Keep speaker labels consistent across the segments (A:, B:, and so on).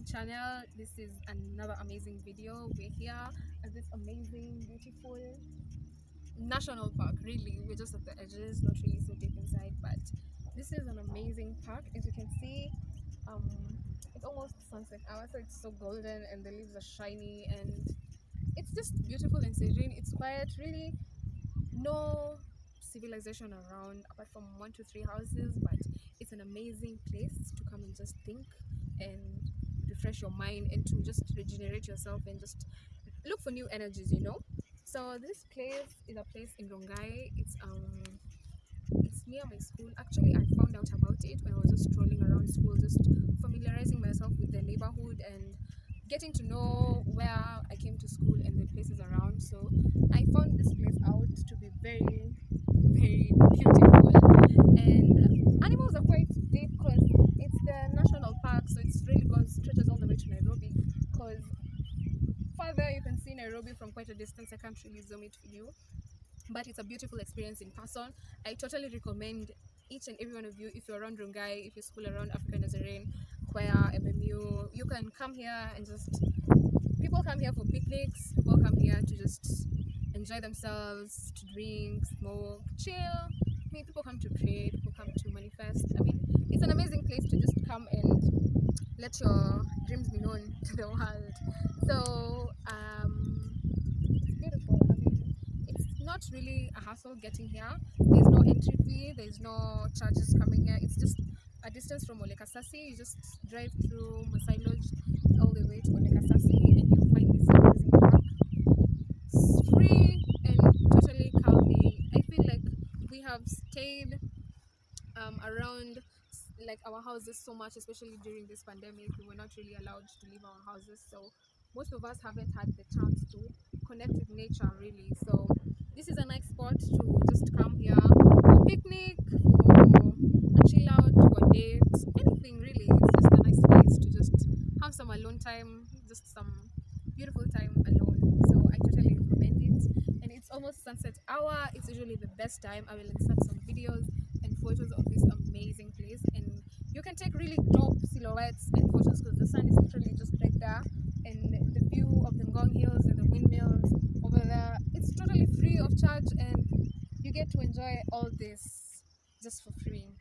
A: channel. This is another amazing video. We're here at this amazing, beautiful national park. Really, we're just at the edges, not really so deep inside, but this is an amazing park. As you can see, um, it's almost sunset hour, so it's so golden and the leaves are shiny and it's just beautiful and serene. It's quiet, really. No civilization around apart from 1 to 3 houses, but it's an amazing place to come and just think and refresh your mind and to just regenerate yourself and just look for new energies. So this place is a place in Rongai. It's near my school. Actually, I found out about it when I was just strolling around school, just familiarizing myself with the neighborhood and getting to know where I came to school and the places around. So I found this place out to be very, very beautiful. And animals are quite deep because it's the national park, so it's really goes stretches all the way to Nairobi. Because further you can see Nairobi from quite a distance. I can't really zoom it for you, but it's a beautiful experience in person. I totally recommend each and every one of you, if you're around Rongai, if you're school around Africa Nazarene, Kwaya, MMU, you can come here and just, people come here for picnics, people come here to just enjoy themselves, to drink, smoke, chill. I mean, people come to pray, people come to manifest. I mean, it's an amazing place to just come and let your dreams be known to the world. So, it's beautiful. I mean, it's not really a hassle getting here. There's no entry fee, there's no charges coming here. It's just a distance from Olekasasi. You just drive through Masai Lodge all the way to Olekasasi and you'll find this amazing park. It's free and totally calming. I feel like we have stayed around like our houses so much, especially during this pandemic. We were not really allowed to leave our houses, so most of us haven't had the chance to connect with nature really. So this is a nice spot to just come here for picnic, for a chill out, for a date, anything really. It's just a nice place to just have some alone time, just some beautiful time alone. So I totally recommend it. And it's almost sunset hour. It's usually the best time. I will insert some videos and photos of this amazing place, and you can take really dope silhouettes and photos because the sun is literally just right there, and the view of the Ngong Hills and the windmills over there, it's totally free of charge and you get to enjoy all this just for free.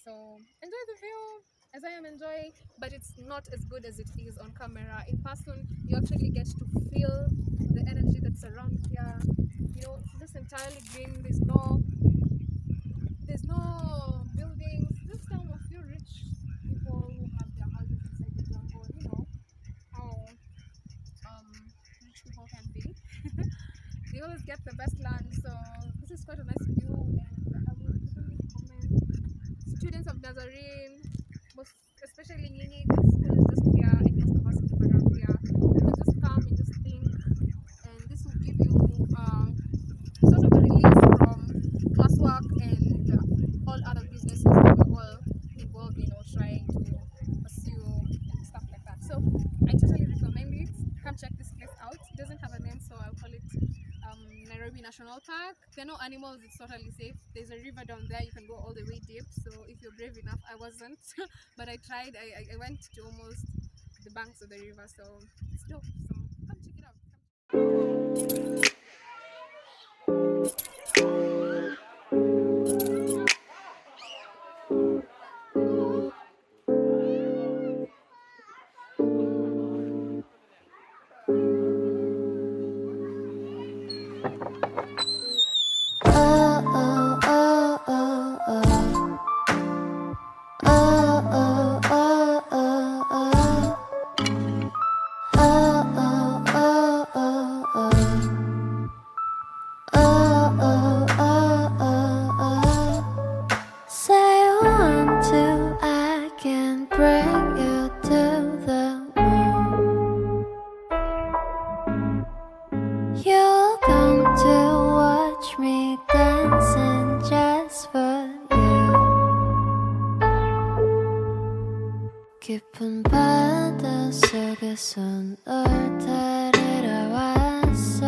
A: So enjoy the view as I am enjoying, but it's not as good as it is on camera. In person, you actually get to feel the energy that's around here. It's just entirely green. There's no buildings. Just some a few rich people who have their houses inside the jungle. You know how rich people can be. They always get the best land. So this is quite a nice view, and I would definitely recommend students of Nazarene, most especially Nini, because school is just here, and most of us live around here. You can just come and just think, and this will give you sort of a release from classwork and all other businesses that we're all involved in or trying to pursue and stuff like that. So I totally recommend it. Come check this place out. It doesn't have a name, so I'll call it Nairobi National Park. There are no animals, it's totally safe. There's a river down there, you can go all the way deep. So if you're brave enough, I wasn't, but I tried. I went to almost the banks of the river, so it's dope. So come check it out.
B: You'll come to watch me dancing just for you. 깊은 바다 속에서 널 데리러 왔어.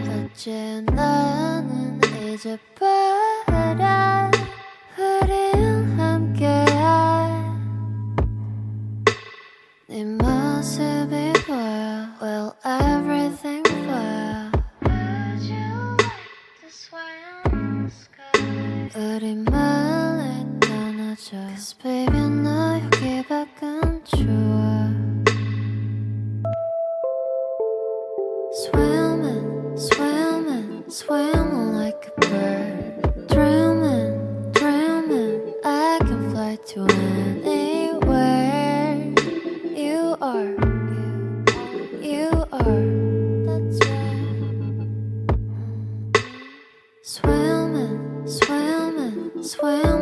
B: 어제 나는 잊어버려. 우린 함께한 우리 말래 떠나자. Cause baby 나 여기 밖은 좋아. Swimming, swimming, swimming like a bird. Dreaming, dreaming, I can fly to anywhere. You are, you are, that's right. Swimming, swimming, swimming